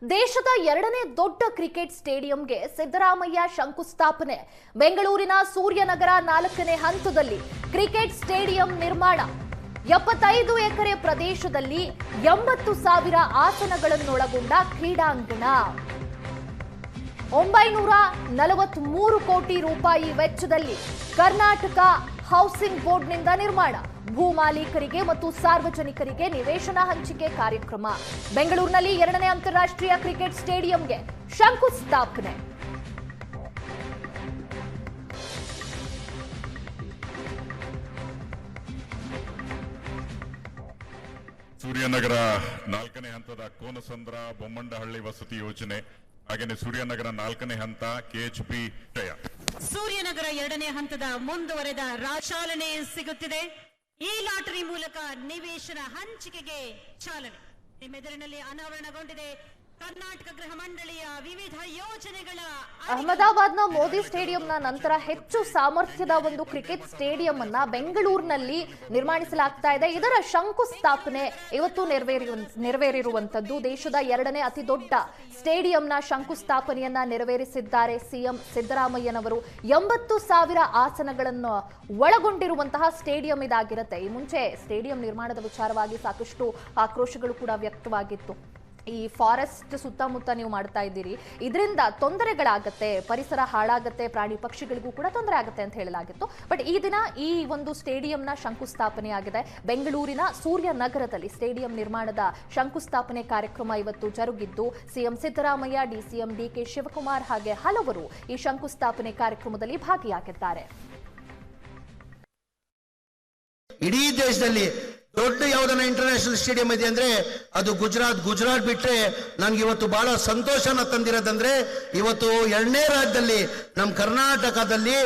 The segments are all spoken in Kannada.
ದೇಶದ ಎರಡನೇ ದೊಡ್ಡ ಕ್ರಿಕೆಟ್ ಸ್ಟೇಡಿಯಂಗೆ ಸಿದ್ದರಾಮಯ್ಯ ಶಂಕುಸ್ಥಾಪನೆ. ಬೆಂಗಳೂರಿನ ಸೂರ್ಯನಗರ 4ನೇ ಹಂತದಲ್ಲಿ ಕ್ರಿಕೆಟ್ ಸ್ಟೇಡಿಯಂ ನಿರ್ಮಾಣ. 75 ಎಕರೆ ಪ್ರದೇಶದಲ್ಲಿ 80,000 ಆಸನಗಳನ್ನೊಳಗೊಂಡ ಕ್ರೀಡಾಂಗಣ. 943 ಕೋಟಿ ರೂಪಾಯಿ ವೆಚ್ಚದಲ್ಲಿ ಕರ್ನಾಟಕ ಹೌಸಿಂಗ್ ಬೋರ್ಡ್ನಿಂದ ನಿರ್ಮಾಣ. ಭೂ ಮಾಲೀಕರಿಗೆ ಮತ್ತು ಸಾರ್ವಜನಿಕರಿಗೆ ನಿವೇಶನ ಹಂಚಿಕೆ ಕಾರ್ಯಕ್ರಮ. ಬೆಂಗಳೂರಿನಲ್ಲಿ 2ನೇ ಅಂತಾರಾಷ್ಟ್ರೀಯ ಕ್ರಿಕೆಟ್ ಸ್ಟೇಡಿಯಂಗೆ ಶಂಕುಸ್ಥಾಪನೆ. ಸೂರ್ಯನಗರ 4ನೇ ಹಂತದ ಕೋನಸಂದ್ರ ಬೊಮ್ಮಂಡಹಳ್ಳಿ ವಸತಿ ಯೋಜನೆ, ಹಾಗೆಯೇ ಸೂರ್ಯನಗರ 4ನೇ ಹಂತ ಕೆಎಚ್ಪಿ ಸೂರ್ಯನಗರ 2ನೇ ಹಂತದ ಮುಂದುವರೆದ ಚಾಲನೆ ಸಿಗುತ್ತಿದೆ. ಈ ಲಾಟರಿ ಮೂಲಕ ನಿವೇಶನ ಹಂಚಿಕೆಗೆ ಚಾಲನೆ. ನಿಮ್ಮೆದುರಿನಲ್ಲಿ ಅನಾವರಣಗೊಂಡಿದೆ ಕರ್ನಾಟಕ ಗೃಹ ಮಂಡಳಿಯ ವಿವಿಧ ಯೋಜನೆಗಳ. ಅಹಮದಾಬಾದ್ನ ಮೋದಿ ಸ್ಟೇಡಿಯಂನ ನಂತರ ಹೆಚ್ಚು ಸಾಮರ್ಥ್ಯದ ಒಂದು ಕ್ರಿಕೆಟ್ ಸ್ಟೇಡಿಯಂ ಅನ್ನ ಬೆಂಗಳೂರಿನಲ್ಲಿ ನಿರ್ಮಾಣಿಸಲಾಗ್ತಾ ಇದೆ. ಇದರ ಶಂಕುಸ್ಥಾಪನೆ ಇವತ್ತು ನೆರವೇರಿರುವಂತದ್ದು. ದೇಶದ 2ನೇ ಅತಿ ದೊಡ್ಡ ಸ್ಟೇಡಿಯಂನ ಶಂಕುಸ್ಥಾಪನೆಯನ್ನ ನೆರವೇರಿಸಿದ್ದಾರೆ ಸಿಎಂ ಸಿದ್ದರಾಮಯ್ಯನವರು. 80,000 ಆಸನಗಳನ್ನು ಒಳಗೊಂಡಿರುವಂತಹ ಸ್ಟೇಡಿಯಂ ಇದಾಗಿರುತ್ತೆ. ಈ ಮುಂಚೆ ಸ್ಟೇಡಿಯಂ ನಿರ್ಮಾಣದ ವಿಚಾರವಾಗಿ ಸಾಕಷ್ಟು ಆಕ್ರೋಶಗಳು ಕೂಡ ವ್ಯಕ್ತವಾಗಿತ್ತು. ಈ ಫಾರೆಸ್ಟ್ ಸುತ್ತಮುತ್ತ ನೀವು ಮಾಡ್ತಾ ಇದ್ದೀರಿ, ಇದರಿಂದ ತೊಂದರೆಗಳಾಗತ್ತೆ, ಪರಿಸರ ಹಾಳಾಗತ್ತೆ, ಪ್ರಾಣಿ ಪಕ್ಷಿಗಳಿಗೂ ಕೂಡ ತೊಂದರೆ ಆಗುತ್ತೆ ಅಂತ ಹೇಳಲಾಗಿತ್ತು. ಬಟ್ ಈ ದಿನ ಈ ಒಂದು ಸ್ಟೇಡಿಯಂನ ಶಂಕುಸ್ಥಾಪನೆ ಆಗಿದೆ. ಬೆಂಗಳೂರಿನ ಸೂರ್ಯನಗರದಲ್ಲಿ ಸ್ಟೇಡಿಯಂ ನಿರ್ಮಾಣದ ಶಂಕುಸ್ಥಾಪನೆ ಕಾರ್ಯಕ್ರಮ ಇವತ್ತು ಜರುಗಿದ್ದು, CM Siddaramaiah, DCM DK Shivakumar ಹಾಗೆ ಹಲವರು ಈ ಶಂಕುಸ್ಥಾಪನೆ ಕಾರ್ಯಕ್ರಮದಲ್ಲಿ ಭಾಗಿಯಾಗಿದ್ದಾರೆ. ಇಡೀ ದೇಶದಲ್ಲಿ ದೊಡ್ಡ ಯಾವುದನ್ನ ಇಂಟರ್ನ್ಯಾಷನಲ್ ಸ್ಟೇಡಿಯಂ ಇದೆ ಅಂದ್ರೆ ಅದು ಗುಜರಾತ್ ಬಿಟ್ರೆ ನನ್ಗೆ ಇವತ್ತು ಬಹಳ ಸಂತೋಷನ ತಂದಿರೋದಂದ್ರೆ ಇವತ್ತು 2ನೇ ರಾಜ್ಯದಲ್ಲಿ ನಮ್ಮ ಕರ್ನಾಟಕದಲ್ಲಿ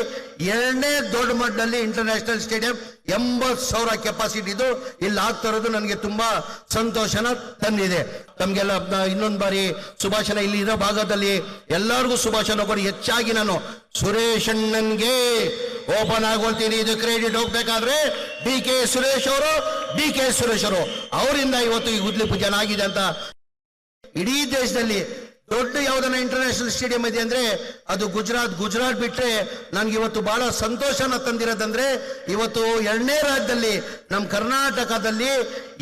2ನೇ ದೊಡ್ಡ ಮಟ್ಟದಲ್ಲಿ ಇಂಟರ್ನ್ಯಾಷನಲ್ ಸ್ಟೇಡಿಯಂ 80,000 ಕೆಪಾಸಿಟಿ ಇದು ಇಲ್ಲಿ ಆಗ್ತಾ ಇರೋದು ನನಗೆ ತುಂಬಾ ಸಂತೋಷನ ತಂದಿದೆ. ತಮ್ಗೆಲ್ಲ ಇನ್ನೊಂದು ಬಾರಿ ಶುಭಾಶನ. ಇಲ್ಲಿ ಇರೋ ಭಾಗದಲ್ಲಿ ಎಲ್ಲರಿಗೂ ಶುಭಾಶನ ಕೊಡಿ. ಹೆಚ್ಚಾಗಿ ನಾನು ಸುರೇಶ್ ಅಣ್ಣನ್ಗೆ ಓಪನ್ ಆಗೋಳ್ತೀನಿ. ಇದು ಕ್ರೆಡಿಟ್ ಹೋಗ್ಬೇಕಾದ್ರೆ ಡಿ ಕೆ ಸುರೇಶ್ ಅವರು ಅವರಿಂದ ಇವತ್ತು ಈ ಗುದ್ಲಿ ಪೂಜೆ ಆಗಿದೆ ಅಂತ. ಇಡೀ ದೇಶದಲ್ಲಿ ದೊಡ್ಡ ಯಾವುದನ್ನ ಇಂಟರ್ನ್ಯಾಷನಲ್ ಸ್ಟೇಡಿಯಂ ಇದೆ ಅಂದ್ರೆ ಅದು ಗುಜರಾತ್ ಬಿಟ್ರೆ ನನ್ಗೆ ಇವತ್ತು ಬಹಳ ಸಂತೋಷನ ತಂದಿರೋದಂದ್ರೆ ಇವತ್ತು 2ನೇ ರಾಜ್ಯದಲ್ಲಿ ನಮ್ಮ ಕರ್ನಾಟಕದಲ್ಲಿ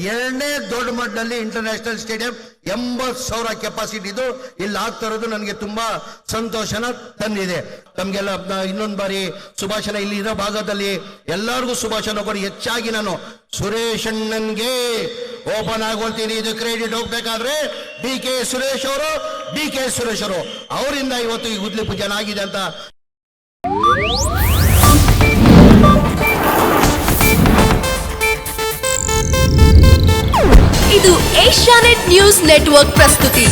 2ನೇ ದೊಡ್ಡ ಮಟ್ಟದಲ್ಲಿ ಇಂಟರ್ನ್ಯಾಷನಲ್ ಸ್ಟೇಡಿಯಂ 80,000 ಕೆಪಾಸಿಟಿ ಇದು ಇಲ್ಲಿ ಆಗ್ತಾ ಇರೋದು ನನಗೆ ತುಂಬಾ ಸಂತೋಷನ ತಂದಿದೆ. ತಮ್ಗೆಲ್ಲ ಇನ್ನೊಂದು ಬಾರಿ ಶುಭಾಶನ. ಇಲ್ಲಿ ಇರೋ ಭಾಗದಲ್ಲಿ ಎಲ್ಲರಿಗೂ ಶುಭಾಶನ ಕೊಡಿ. ಹೆಚ್ಚಾಗಿ ನಾನು ಸುರೇಶ್ ಅಣ್ಣನ್ಗೆ ಓಪನ್ ಆಗೋಳ್ತೀನಿ. ಇದು ಕ್ರೆಡಿಟ್ ಹೋಗ್ಬೇಕಾದ್ರೆ ಡಿ ಕೆ ಸುರೇಶ್ ಅವರು ಅವರಿಂದ ಇವತ್ತು ಈ ಗುದ್ಲಿ ಪೂಜೆ ಆಗಿದೆ ಅಂತ. ಇದು ಏಷ್ಯಾನೆಟ್ ನ್ಯೂಸ್ ನೆಟ್ವರ್ಕ್ ಪ್ರಸ್ತುತಿ.